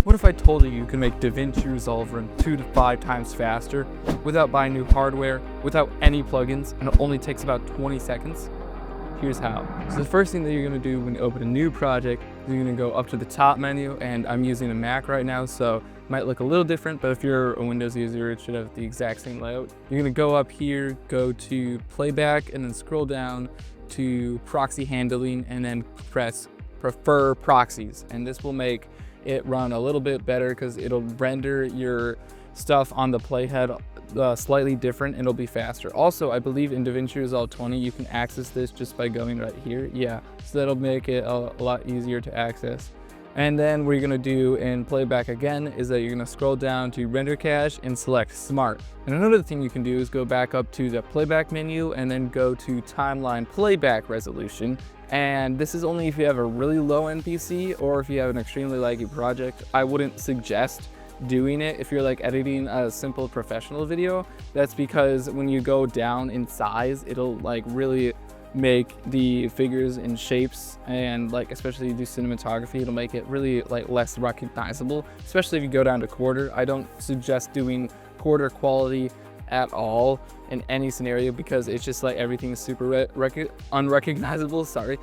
What if I told you you can make Davinci Resolve run 2 to 5 times faster without buying new hardware, without any plugins, and it only takes about 20 seconds? Here's how. So the first thing that you're going to do when you open a new project is you're going to go up to the top menu, and I'm using a Mac right now, so it might look a little different, but if you're a Windows user, it should have the exact same layout. You're going to go up here, go to Playback, and then scroll down to Proxy Handling, and then press Prefer Proxies, and this will make it run a little bit better because it'll render your stuff on the playhead slightly different, and it'll be faster. Also, I believe in Davinci Resolve 20 you can access this just by going right here. Yeah, so that'll make it a lot easier to access. And then what you're going to do in Playback again is that you're going to scroll down to Render Cache and select Smart. And another thing you can do is go back up to the Playback menu and then go to Timeline Playback Resolution. And this is only if you have a really low NPC or if you have an extremely laggy project. I wouldn't suggest doing it if you're like editing a simple professional video. That's because when you go down in size, it'll like really make the figures and shapes, and like especially if you do cinematography, it'll make it really like less recognizable, especially if you go down to quarter. I don't suggest doing quarter quality at all in any scenario because it's just like everything is super unrecognizable, sorry.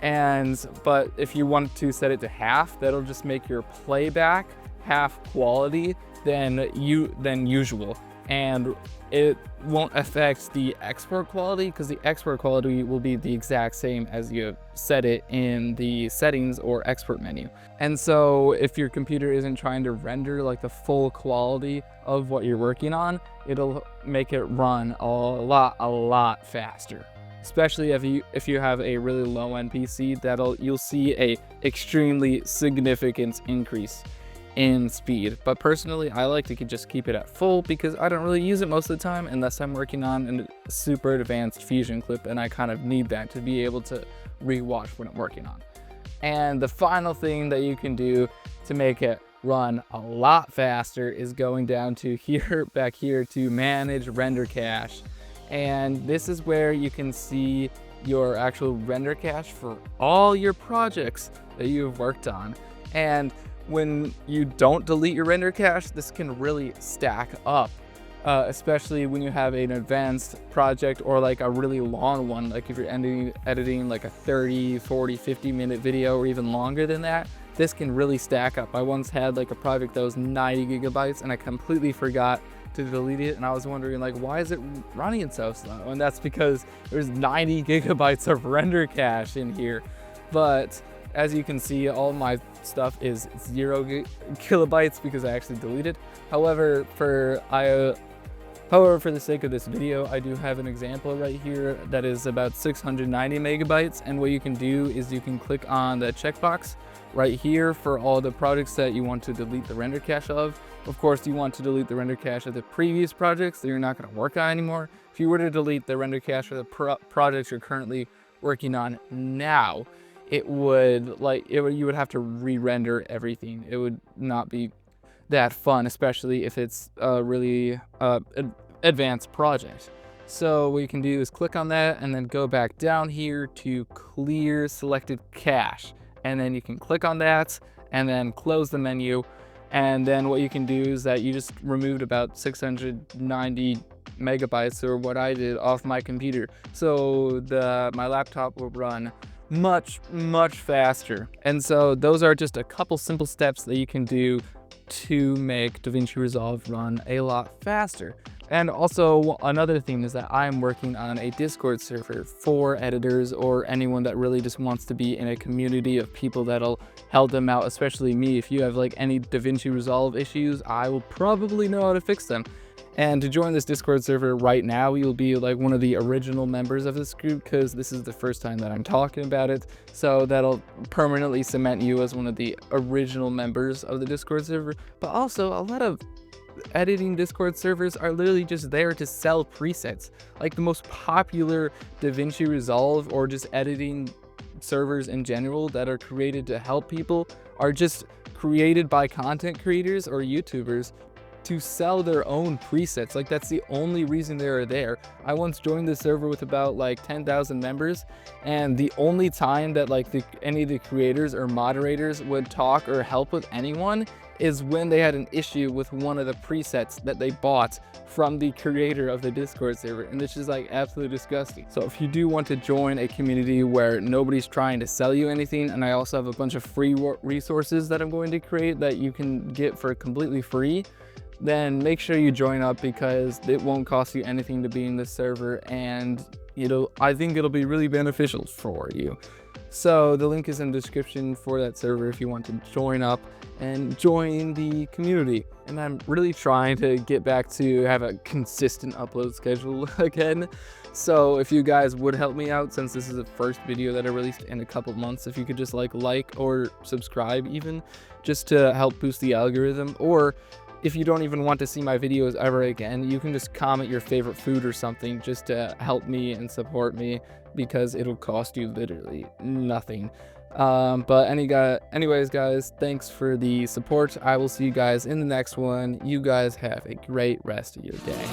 But if you want to set it to half, that'll just make your playback half quality than usual, and it won't affect the export quality because the export quality will be the exact same as you set it in the settings or export menu. And so if your computer isn't trying to render like the full quality of what you're working on, it'll make it run a lot faster. Especially if you have a really low NPC, you'll see a extremely significant increase in speed. But personally, I like to just keep it at full because I don't really use it most of the time unless I'm working on a super advanced fusion clip, and I kind of need that to be able to rewatch what I'm working on. And the final thing that you can do to make it run a lot faster is going down to back here to Manage Render Cache. And this is where you can see your actual render cache for all your projects that you've worked on. And when you don't delete your render cache, this can really stack up, especially when you have an advanced project or like a really long one. Like if you're editing like a 30, 40, 50 minute video or even longer than that, this can really stack up. I once had like a project that was 90 gigabytes and I completely forgot to delete it, and I was wondering like, why is it running so slow? And that's because there's 90 gigabytes of render cache in here. But as you can see, all my stuff is 0 kilobytes because I actually deleted. However, for the sake of this video, I do have an example right here that is about 690 megabytes. And what you can do is you can click on the checkbox right here for all the projects that you want to delete the render cache of. Of course, you want to delete the render cache of the previous projects that you're not going to work on anymore. If you were to delete the render cache of the projects you're currently working on now, you would have to re-render everything. It would not be that fun, especially if it's a really advanced project. So what you can do is click on that and then go back down here to clear selected cache, and then you can click on that and then close the menu. And then what you can do is that you just removed about 690 megabytes, or what I did, off my computer, so my laptop will run much faster. And so those are just a couple simple steps that you can do to make Davinci Resolve run a lot faster. And also another thing is that I'm working on a Discord server for editors or anyone that really just wants to be in a community of people that'll help them out, especially me. If you have like any Davinci Resolve issues, I will probably know how to fix them. And to join this Discord server right now, you'll be like one of the original members of this group because this is the first time that I'm talking about it. So that'll permanently cement you as one of the original members of the Discord server. But also, a lot of editing Discord servers are literally just there to sell presets. Like the most popular Davinci Resolve or just editing servers in general that are created to help people are just created by content creators or YouTubers to sell their own presets. Like, that's the only reason they're there. I once joined the server with about like 10,000 members, and the only time that like any of the creators or moderators would talk or help with anyone is when they had an issue with one of the presets that they bought from the creator of the Discord server, and this is like absolutely disgusting. So if you do want to join a community where nobody's trying to sell you anything, and I also have a bunch of free resources that I'm going to create that you can get for completely free, then make sure you join up, because it won't cost you anything to be in this server, and I think it'll be really beneficial for you. So the link is in the description for that server if you want to join up and join the community. And I'm really trying to get back to have a consistent upload schedule again. So if you guys would help me out, since this is the first video that I released in a couple months, if you could just like or subscribe even, just to help boost the algorithm. Or if you don't even want to see my videos ever again, you can just comment your favorite food or something just to help me and support me, because it'll cost you literally nothing. But anyways, guys, thanks for the support. I will see you guys in the next one. You guys have a great rest of your day.